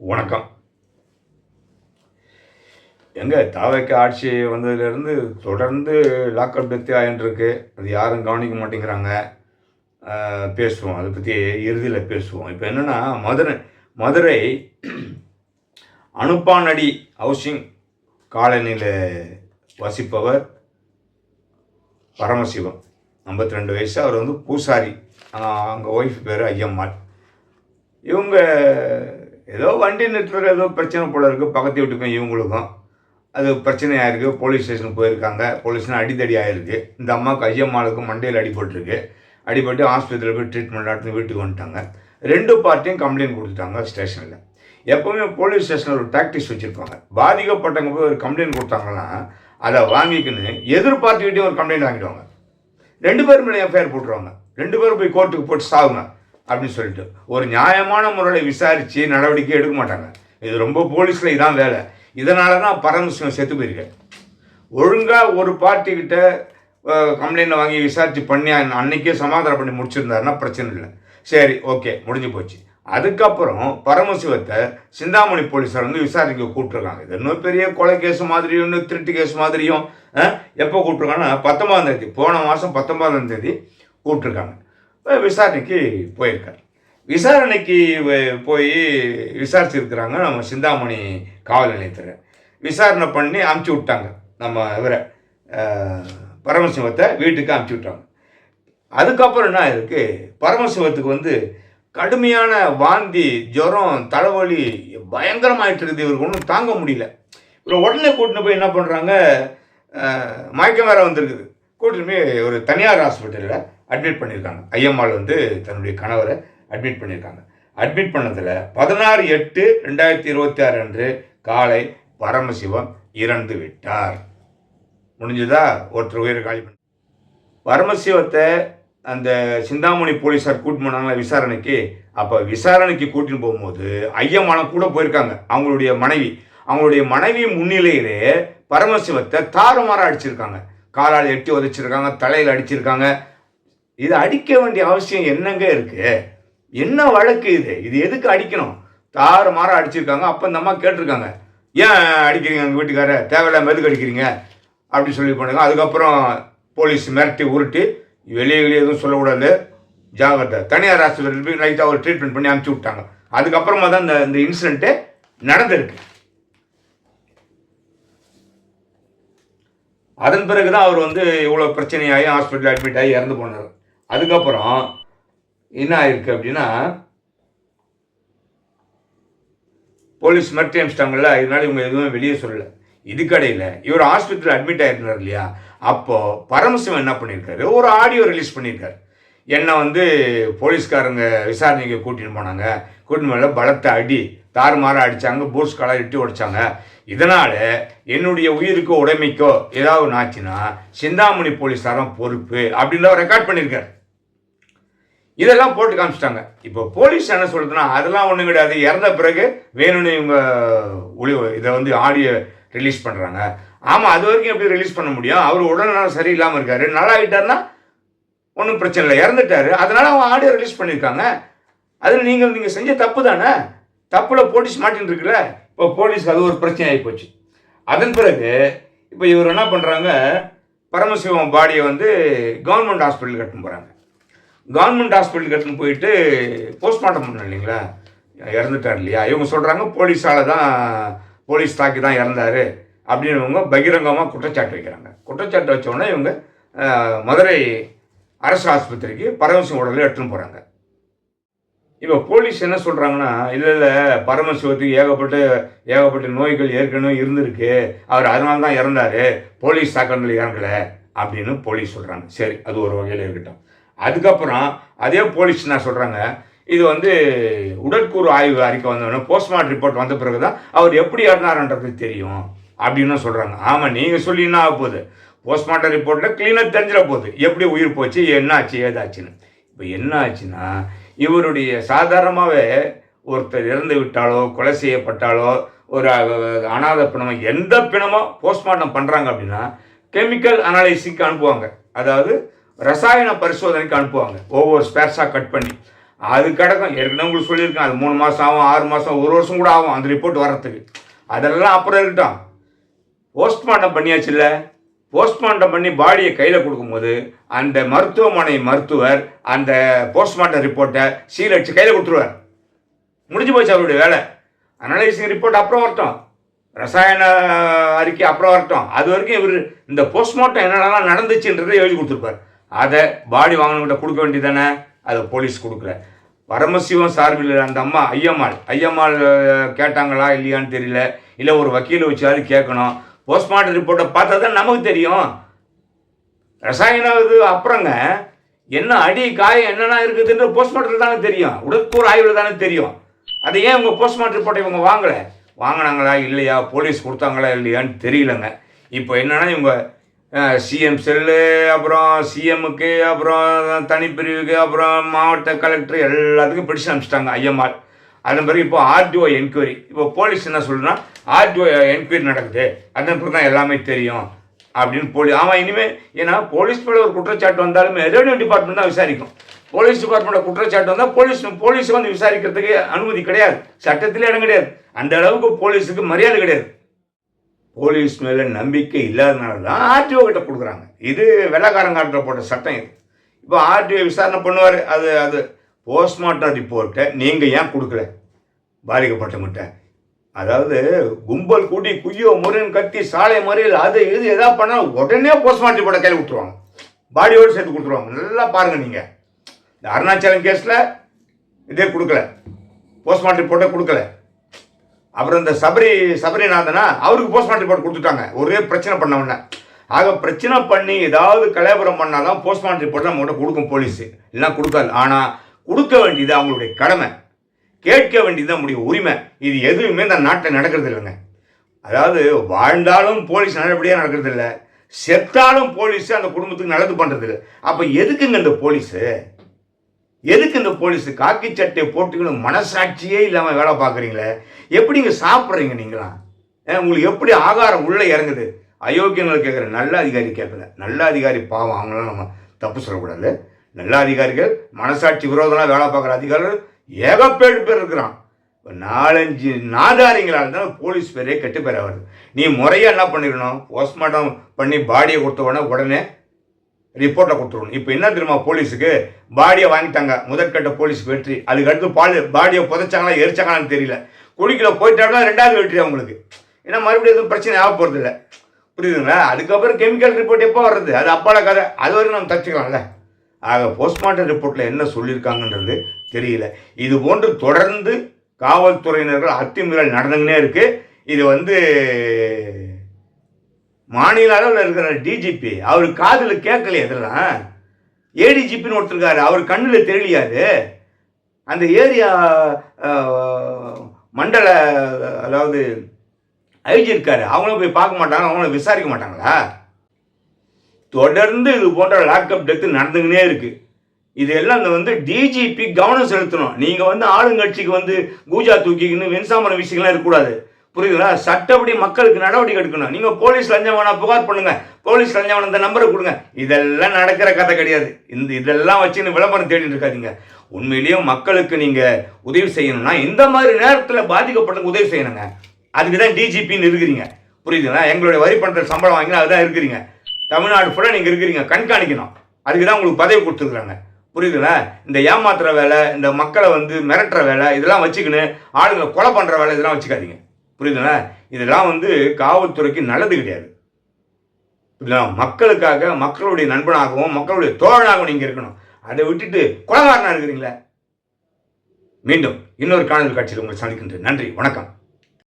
வணக்கம். தாவேக்கா ஆட்சி வந்ததுலேருந்து தொடர்ந்து லாக்அப் டெத்து ஆயின்ட்டுருக்கு. அது யாரும் கவனிக்க மாட்டேங்கிறாங்க. பேசுவோம். அதை பற்றி இறுதியில் பேசுவோம். இப்போ என்னென்னா, மதுரை அனுப்பானடி ஹவுசிங் காலனியில் வசிப்பவர் பரமசிவம். 52 வயசு. அவர் வந்து பூசாரி. அவங்க ஒய்ஃப் பேர் ஐயம்மாள். இவங்க ஏதோ வண்டி நிறுத்துறதுல ஏதோ பிரச்சனை போல இருக்குது. பக்கத்து வீட்டுக்கும் இவங்களுக்கும் அது பிரச்சனையாக இருக்குது. போலீஸ் ஸ்டேஷனுக்கு போயிருக்காங்க. போலீஸ்னால் அடித்தடி ஆகிருக்கு. இந்த அம்மாவுக்கு ஐயம்மாளுக்கும் மண்டையில் அடிபட்டுருக்கு. அடிபட்டு ஆஸ்பத்திரியில் போய் ட்ரீட்மெண்ட் நடத்தி வீட்டுக்கு வந்துட்டாங்க. 2 பார்ட்டியும் கம்ப்ளைண்ட் கொடுத்துட்டாங்க ஸ்டேஷனில். எப்போவுமே போலீஸ் ஸ்டேஷனில் ஒரு டாக்டிக்ஸ் வச்சுருப்பாங்க. பாதிக்கப்பட்டவங்க போய் ஒரு கம்ப்ளைண்ட் கொடுத்தாங்கன்னா அதை வாங்கிக்கின்னு எதிர் பார்ட்டிகிட்டையும் ஒரு கம்ப்ளைண்ட் வாங்கிடுவாங்க. 2 பேரும் மேலே எஃப்ஐஆர் போட்டுருவாங்க. 2 பேரும் போய் கோர்ட்டுக்கு போட்டு சாகுங்க அப்படின்னு சொல்லிட்டு ஒரு நியாயமான முறையில் விசாரித்து நடவடிக்கை எடுக்க மாட்டாங்க. இது ரொம்ப போலீஸில் இதான் வேலை. இதனால தான் பரமசிவம் செத்து போயிருக்கேன். ஒழுங்காக ஒரு பார்ட்டிக்கிட்ட கம்ப்ளைண்ட்டை வாங்கி விசாரித்து பண்ணி அன்னைக்கே சமாதானம் பண்ணி முடிச்சிருந்தாருன்னா பிரச்சனை இல்லை. சரி, ஓகே, முடிஞ்சு போச்சு. அதுக்கப்புறம் பரமசிவத்தை சிந்தாமணி போலீஸார் வந்து விசாரிக்க கூப்பிட்ருக்காங்க. இது இன்னும் பெரிய கொலை கேஸ் மாதிரியும் இன்னும் திருட்டு கேஸ் மாதிரியும் எப்போ கூப்பிட்ருக்காங்கன்னா 19ஆம் தேதி, போன மாதம் 19ஆம் தேதி கூப்பிட்ருக்காங்க. விசாரணைக்கு போயிருக்கார். விசாரணைக்கு போய் விசாரிச்சிருக்கிறாங்க நம்ம சிந்தாமணி காவல் நிலையத்தில். விசாரணை பண்ணி அமுச்சு விட்டாங்க. நம்ம இவரை பரமசிவத்தை வீட்டுக்கு அமுச்சு விட்டாங்க. அதுக்கப்புறம் என்ன இருக்குது, பரமசிவத்துக்கு வந்து கடுமையான வாந்தி, ஜுரம், தலைவலி பயங்கரமாயிட்டு இருக்குது. இவருக்கு ஒன்றும் தாங்க முடியல. இவரை உடனே கூட்டின்னு போய் என்ன பண்ணுறாங்க, மயக்கம் வேற வந்திருக்குது. கூட்டின்னு போய் ஒரு தனியார் ஹாஸ்பிட்டலில் அட்மிட் பண்ணியிருக்காங்க. ஐயம்மாள் வந்து தன்னுடைய கணவரை அட்மிட் பண்ணியிருக்காங்க. அட்மிட் பண்ணதில் 16/8/2026 அன்று காலை பரமசிவம் இறந்து விட்டார். முடிஞ்சதா? ஒருத்தர் உயிரை காலி பண்ணி பரமசிவத்தை அந்த சிந்தாமணி போலீஸார் கூட்டின்னு போனாங்க விசாரணைக்கு. அப்போ விசாரணைக்கு கூட்டின்னு போகும்போது ஐயம்மாளும் கூட போயிருக்காங்க. அவங்களுடைய மனைவி முன்னிலையிலே பரமசிவத்தை தாறுமாறாக அடிச்சிருக்காங்க. காலால் எட்டி உதைச்சிருக்காங்க, தலையில் அடிச்சிருக்காங்க. இது அடிக்க வேண்டிய அவசியம் என்னங்க இருக்குது? என்ன வழக்கு இது எதுக்கு அடிக்கணும்? தாறுமாறாக அடிச்சிருக்காங்க. அப்போ இந்த அம்மா கேட்டிருக்காங்க, ஏன் அடிக்கிறீங்க எங்கள் வீட்டுக்கார, தேவையில்லாம எதுக்கு அடிக்கிறீங்க அப்படின்னு சொல்லி பண்ணுங்க. அதுக்கப்புறம் போலீஸ் மிரட்டி உருட்டி வெளியே எதுவும் சொல்லக்கூடாது, ஜாகிரதை, தனியார் ஆஸ்பத்திரியில் போய் லைட்டாக ஒரு ட்ரீட்மெண்ட் பண்ணி அனுப்பிச்சி விட்டாங்க. அதுக்கப்புறமா தான் இந்த இன்சிடென்ட்டு நடந்திருக்கு. அதன் பிறகு தான் அவர் வந்து இவ்வளோ பிரச்சனையாகி ஹாஸ்பிட்டலில் அட்மிட் ஆகி இறந்து போனார். அதுக்கப்புறம் என்ன ஆயிருக்கு அப்படின்னா, போலீஸ் மிரட்டி அனுப்பிச்சிட்டாங்கல்ல, இதனால இவங்க எதுவுமே வெளியே சொல்லலை. இதுக்கடையில் இவர் ஆஸ்பத்திரியில் அட்மிட் ஆகிருந்தார் இல்லையா, அப்போது பரமசிவம் என்ன பண்ணியிருக்காரு, ஒரு ஆடியோ ரிலீஸ் பண்ணியிருக்காரு. என்னை வந்து போலீஸ்காரங்க விசாரணைக்கு கூட்டின்னு போனாங்க. கூட்டின்னு மேலே பலத்தை அடி, தாறுமாறாக அடித்தாங்க, போர்ஸ் காலாக இட்டி உடைச்சாங்க. இதனால் என்னுடைய உயிருக்கோ உடைமைக்கோ ஏதாவது ஆச்சுன்னா சிந்தாமணி போலீஸாரம் பொறுப்பு அப்படின்னு ரெக்கார்ட் பண்ணியிருக்காரு. இதெல்லாம் போட்டு காமிச்சிட்டாங்க. இப்போ போலீஸ் என்ன சொல்லுதுன்னா, அதெல்லாம் ஒன்றும் கிடையாது, இறந்த பிறகு வேணும்னு இவங்க இதை வந்து ஆடியோ ரிலீஸ் பண்ணுறாங்க. ஆமாம், அது வரைக்கும் எப்படி ரிலீஸ் பண்ண முடியும்? அவர் உடல்நலம் சரியில்லாமல் இருக்காரு, நல்லா ஆகிட்டாருன்னா ஒன்றும் பிரச்சனை இல்லை, இறந்துட்டாரு, அதனால் அவங்க ஆடியோ ரிலீஸ் பண்ணியிருக்காங்க. அதில் நீங்கள் செஞ்ச தப்பு தானே, தப்பில் போலீஸ் மாட்டின்னு இருக்குல்ல. இப்போ போலீஸ்க்கு அது ஒரு பிரச்சனை ஆகி போச்சு. அதன் பிறகு இப்போ இவர் என்ன பண்ணுறாங்க, பரமசிவம் பாடியை வந்து கவர்மெண்ட் ஹாஸ்பிட்டலுக்கு கட்டுன்னு போகிறாங்க. கவர்மெண்ட் ஹாஸ்பிட்டலுக்கு கட்டுன்னு போயிட்டு போஸ்ட்மார்ட்டம் பண்ண இல்லைங்களா, இறந்துட்டார் இல்லையா, இவங்க சொல்கிறாங்க போலீஸ் தாக்கி தான் இறந்தார் அப்படின்னு இவங்க பகிரங்கமாக குற்றச்சாட்டு வைக்கிறாங்க. குற்றச்சாட்டு வச்சோடனே இவங்க மதுரை அரசு ஆஸ்பத்திரிக்கு பரமசிவம் உடலில் எடுத்துன்னு போகிறாங்க. இப்போ போலீஸ் என்ன சொல்கிறாங்கன்னா, இல்லை பரமசிவத்துக்கு ஏகப்பட்ட நோய்கள் ஏற்கனவே இருந்திருக்கு, அவர் அதனால தான் இறந்தார், போலீஸ் தாக்கத்தில் இறங்கலை அப்படின்னு போலீஸ் சொல்கிறாங்க. சரி, அது ஒரு வகையில் இருக்கட்டும். அதுக்கப்புறம் அதே போலீஸ் என்ன சொல்கிறாங்க, இது வந்து உடற்கூறு ஆய்வு அறிக்கை வந்தோடனே போஸ்ட்மார்ட்டம் ரிப்போர்ட் வந்த பிறகு தான் அவர் எப்படி இறந்தாருன்றது தெரியும் அப்படின்னு சொல்கிறாங்க. ஆமாம், நீங்கள் சொல்லி என்ன ஆக போகுது, போஸ்ட்மார்ட்டம் ரிப்போர்ட்டில் க்ளீனாக தெரிஞ்சிட போகுது எப்படி உயிர் போச்சு, என்ன ஆச்சு, ஏதாச்சுன்னு. இப்போ என்ன ஆச்சுன்னா, இவருடைய சாதாரணமாகவே ஒருத்தர் இறந்து விட்டாலோ கொலை செய்யப்பட்டாலோ ஒரு அனாதை பிணமோ எந்த பிணமோ போஸ்ட்மார்ட்டம் பண்ணுறாங்க அப்படின்னா கெமிக்கல் அனாலிசிஸ்க்கு அனுப்புவாங்க. அதாவது ரசாயன பரிசோதனைக்கு அனுப்புவாங்க, ஒவ்வொரு ஸ்பேர்ஸாக கட் பண்ணி. அது கிடக்கும். ஏற்கனவே உங்களுக்கு சொல்லியிருக்கேன், அது 3 மாதம் ஆகும், 6 மாதம், 1 வருஷம் கூட ஆகும் அந்த ரிப்போர்ட் வர்றதுக்கு. அதெல்லாம் அப்புறம் இருக்கட்டும். போஸ்ட்மார்ட்டம் பண்ணியாச்சு இல்லை, போஸ்ட்மார்ட்டம் பண்ணி பாடியை கையில் கொடுக்கும்போது அந்த மருத்துவமனை மருத்துவர் அந்த போஸ்ட்மார்ட்டம் ரிப்போர்ட்டை சீல் அடித்து கையில் கொடுத்துருவார். முடிஞ்சு போச்சு அவருடைய வேலை. அனலைசிங் ரிப்போர்ட் அப்புறம் வரட்டும், ரசாயன அறிக்கை அப்புறம் வரட்டும். அது வரைக்கும் இவர் இந்த போஸ்ட்மார்ட்டம் என்னென்னலாம் நடந்துச்சுன்றதை எழுதி கொடுத்துருப்பார். அதை பாடி வாங்கினவங்கிட்ட கொடுக்க வேண்டியதானே, அதை போலீஸ் கொடுக்கல. பரமசிவம் சார்பில் அந்த அம்மா ஐயம்மாள் கேட்டாங்களா இல்லையான்னு தெரியல, இல்லை ஒரு வக்கீலை வச்சாவது கேட்கணும். போஸ்ட்மார்ட்டம் ரிப்போர்ட்டை பார்த்தா தான் நமக்கு தெரியும். ரசாயன இது அப்புறங்க என்ன அடி காயம் என்னென்ன இருக்குதுன்ற போஸ்ட்மார்ட்டத்தில் தானே தெரியும், உடற்கூறு ஆய்வில் தானே தெரியும். அதை ஏன் உங்கள் போஸ்ட்மார்ட்டம் ரிப்போர்ட்டை இவங்க வாங்கலை? வாங்கினாங்களா இல்லையா, போலீஸ் கொடுத்தாங்களா இல்லையான்னு தெரியலங்க. இப்போ என்னென்னா இவங்க சிஎம் செல்லு, அப்புறம் சிஎம்முக்கு, அப்புறம் தனிப்பிரிவுக்கு, அப்புறம் மாவட்ட கலெக்டர் எல்லாத்துக்கும் பிடிச்சு அனுப்பிச்சிட்டாங்க ஐயம்மாள். அதன் பிறகு இப்போ ஆர்டிஓ என்கொயரி. இப்போ போலீஸ் என்ன சொல்லுன்னா ஆர்டிஓ என்கொயரி நடக்குது, அதன் பிறகு தான் எல்லாமே தெரியும் அப்படின்னு ஆமாம் இனிமேல். ஏன்னா போலீஸ் மேலே ஒரு குற்றச்சாட்டு வந்தாலுமே ரெவன்யூ டிபார்ட்மெண்ட் தான் விசாரிக்கும். போலீஸ் டிபார்ட்மெண்ட்டை குற்றச்சாட்டு வந்தால் போலீஸ் வந்து விசாரிக்கிறதுக்கு அனுமதி கிடையாது, சட்டத்திலே இடம் கிடையாது. அந்த அளவுக்கு போலீஸுக்கு மரியாதை கிடையாது. போலீஸ் மேலே நம்பிக்கை இல்லாதனால தான் ஆர்டிஓ கிட்ட கொடுக்குறாங்க. இது வெள்ளக்காரங்காட்டில் போட்ட சட்டம் இது. இப்போ ஆர்டிஓ விசாரணை பண்ணுவார். அது போஸ்ட்மார்ட்டம் ரிப்போர்ட்டை நீங்கள் ஏன் கொடுக்கல பாதிக்கப்பட்டவங்கிட்ட? அதாவது கும்பல் கூட்டி குய்யோ முறைன்னு கட்டி சாலை மறியல் அது இது எதாவது பண்ணால் உடனே போஸ்ட்மார்ட்டம் ரிப்போர்ட்டை கையில் கொடுத்துருவாங்க, பாடியோடு சேர்த்து கொடுத்துருவாங்க. நல்லா பாருங்கள் நீங்கள், இந்த அருணாச்சலம் கேஸில் இதே கொடுக்கல, போஸ்ட்மார்ட்டம் ரிப்போர்ட்டை கொடுக்கல. அப்புறம் இந்த சபரிநாதனா அவருக்கு போஸ்ட்மார்ட்டம் ரிப்போர்ட் கொடுத்துட்டாங்க, ஒரே பிரச்சனை பண்ணவன. ஆக பிரச்சனை பண்ணி ஏதாவது கலவரம் பண்ணாதான் போஸ்ட்மார்ட்டம் ரிப்போர்ட் நம்மகிட்ட கொடுக்கும் போலீஸு, இல்லைன்னா கொடுக்காது. ஆனால் கொடுக்க வேண்டியது அவங்களுடைய கடமை, கேட்க வேண்டியது நம்முடைய உரிமை. இது எதுவுமே இந்த நாட்டில் நடக்கிறது இல்லைங்க. அதாவது வாழ்ந்தாலும் போலீஸ் நல்லபடியாக நடக்கிறது இல்லை, செத்தாலும் போலீஸு அந்த குடும்பத்துக்கு நல்லது பண்ணுறது இல்லை. அப்போ எதுக்குங்க இந்த போலீஸு? எதுக்கு இந்த போலீஸு காக்கி சட்டையை போட்டுக்கணும் மனசாட்சியே இல்லாமல் வேலை பார்க்குறீங்களே? எப்படிங்க சாப்பிட்றீங்க நீங்களாம்? உங்களுக்கு எப்படி ஆகாரம் உள்ளே இறங்குது? அயோக்கியங்களை கேட்குற, நல்ல அதிகாரி கேட்கல. நல்ல அதிகாரி பாவம், அவங்களாம் நம்ம தப்பு சொல்லக்கூடாது. நல்ல அதிகாரிகள், மனசாட்சி விரோதமாக வேலை பார்க்குற அதிகாரிகள் ஏகப்பேடு பேர் இருக்கிறான். 4-5 நாதாரிங்களால் தான் போலீஸ் பேரே கெட்டு பேர் ஆகுது. நீ முறையாக என்ன பண்ணிடணும், போஸ்ட்மார்ட்டம் பண்ணி பாடியை கொடுத்த உடனே ரிப்போர்ட்டை கொடுத்துடணும். இப்போ என்ன தெரியுமா, போலீஸுக்கு பாடியை வாங்கிட்டாங்க, முதற்கட்ட போலீஸ் வெற்றி. அதுக்கடுத்து பாடியை புதைச்சாங்களா எரிச்சாங்களான்னு தெரியல, குடிக்கல போயிட்டாங்கன்னா 2வது வெற்றி அவங்களுக்கு. ஏன்னா மறுபடியும் எதுவும் பிரச்சனை ஆக போகிறது இல்லை, புரியுதுங்களா? அதுக்கப்புறம் கெமிக்கல் ரிப்போர்ட் எப்போ வர்றது, அது அப்பால கதை, அது வரைக்கும் நம்ம தச்சுக்கலாம்ல. ஆக போஸ்ட்மார்ட்டம் ரிப்போர்ட்டில் என்ன சொல்லியிருக்காங்கன்றது தெரியல. இது போன்று தொடர்ந்து காவல்துறையினர்கள் அத்துமீறல் நடந்துங்கன்னே இருக்குது. இது மாநில அளவில் இருக்கிற டிஜிபி அவர் காதில் கேட்கலையே, இதெல்லாம் ஏடிஜிபின்னு ஒருத்தருக்காரு, அவர் கண்ணில் தெரியலையாது. அந்த ஏரியா மண்டல அதாவது ஐஜி இருக்காரு, அவங்களும் போய் பார்க்க மாட்டாங்க, அவங்கள விசாரிக்க மாட்டாங்களா? தொடர்ந்து இது போன்ற லாக்அப் டெத்து நடந்துங்கன்னே இருக்கு. இதெல்லாம் டிஜிபி கவனம் செலுத்தணும். நீங்கள் ஆளுங்கட்சிக்கு பூஜா தூக்கிக்கின்னு வெண்சாமரம் விஷயங்கள்லாம் இருக்கக்கூடாது, புரியுதுங்களா? சட்டப்படி மக்களுக்கு நடவடிக்கை எடுக்கணும். நீங்கள் போலீஸ் லஞ்சம் வேணா புகார் பண்ணுங்க, போலீஸ் லஞ்சம் வேணா இந்த நம்பரை கொடுங்க. இதெல்லாம் நடக்கிற கதை கிடையாது. இதெல்லாம் வச்சுன்னு விளம்பரம் தேடிட்டு இருக்காதீங்க. உண்மையிலேயும் மக்களுக்கு நீங்கள் உதவி செய்யணும்னா இந்த மாதிரி நேரத்தில் பாதிக்கப்பட்ட உதவி செய்யணுங்க. அதுக்கு தான் டிஜிபின்னு இருக்கிறீங்க, புரியுதுங்களா? எங்களுடைய வரி பணத்தில் சம்பளம் வாங்கினா அதுதான் இருக்கிறீங்க. தமிழ்நாடு ஃபுல்லாக நீங்கள் இருக்கிறீங்க, கண்காணிக்கணும். அதுக்கு தான் உங்களுக்கு பதவி கொடுத்துருக்குறாங்க, புரியுதுங்களா? இந்த ஏமாத்துற வேலை, இந்த மக்களை மிரட்டுற வேலை, இதெல்லாம் வச்சுக்கின்னு ஆளுங்களை கொலை பண்ணுற வேலை இதெல்லாம் வச்சுக்காதீங்க, புரியுதுங்களா? இதெல்லாம் காவல்துறைக்கு நல்லது கிடையாது. மக்களுக்காக, மக்களுடைய நண்பனாகவும் மக்களுடைய தோழனாகவும் நீங்கள் இருக்கணும். அதை விட்டுட்டு கொலைகாரனா இருக்கிறீங்களே. மீண்டும் இன்னொரு காணொலி காட்சியில் உங்களை சந்திக்கின்றேன். நன்றி, வணக்கம்.